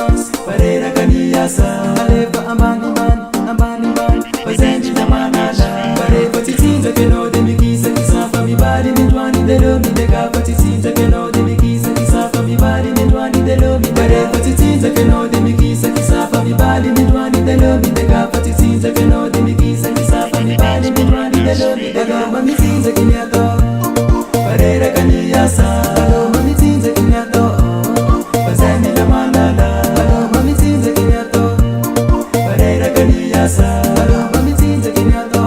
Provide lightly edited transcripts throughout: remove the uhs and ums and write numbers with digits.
danse, parera kaniyasa. Alefa ambani man, pazendi na manala. Pare patitinza keno de mikisa kisafa mibali nitwani delo midega patitinza keno de mikisa kisafa mibali nitwani delo midega. Pare patitinza keno de mikisa kisafa mibali nitwani delo midega patitinza keno de mikisa kisafa mibali nitwani delo midega. Mamitinza kinyato, parera kaniyasa. Mamitinza kinyato, pazendi na manala. Mamitinza kinyato, parera kaniyasa. Mamitinza kinyato,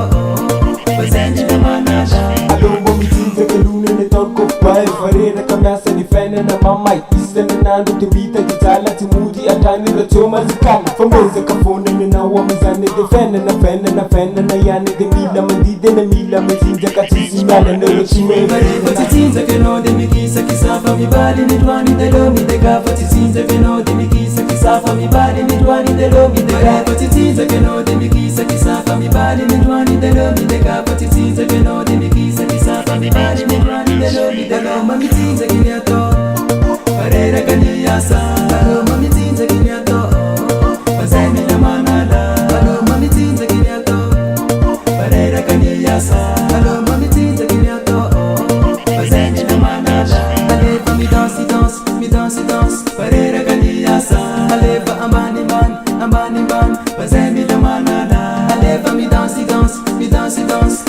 pazendi na manala. Alombo mitinza kalune ne torko pai farera kamasa ni fene na mamai isene nando tibita kitala timudi atani la choma zikala fameza kafone ne na wa mizane de fene na yane de mila mandide na mila mitinza katisi nyala ne rochime. Pare patitinza keno de mikisa kisafa mibali nitwani delo midega patitinza keno de mikisa kisafa mibali nitwani delo midega. Pare patitinza keno de mikisa kisafa mibali nitwani delo midega patitinza keno de mikisa kisafa mibali nitwani delo midega. Mamitinza kinyato, parera kaniyasa. Mamitinza kinyato, pazendi na manala. Mamitinza kinyato, parera kaniyasa. Mamitinza kinyato, pazendi na manala. Alefa mi danse, parera kaniyasa. Alefa ambani man, pazendi na manala. Alefa mi danse,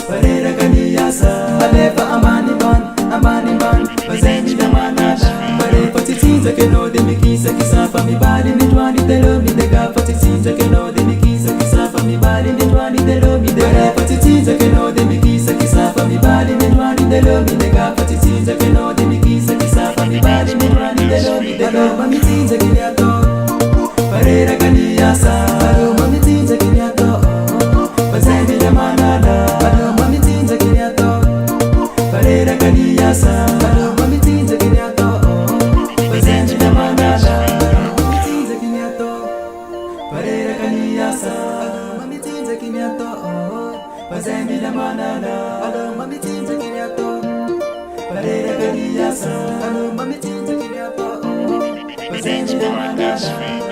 parera kaniyasa. Alefa ambani man, pazendi na manala. Pare patitinza keno de mikisa kisafa mibali nitwani delo midega patitinza keno de mikisa kisafa mibali nitwani delo midega. Pare patitinza keno de mikisa kisafa mibali nitwani delo midega patitinza keno de mikisa kisafa mibali nitwani delo midega. Mamitinza kinyato, parera kaniyasa. Mamitinza kinyato, pazendi na manala. Mamitinza kinyato, parera kaniyasa. Mamitinza kinyato, pazendi na manala. Mamitinza kinyato, parera kaniyasa. Mamitinza kinyato, pazendi na manala. Mamitinza kinyato, parera kaniyasa. Mamitinza kinyato, pazendi na manala.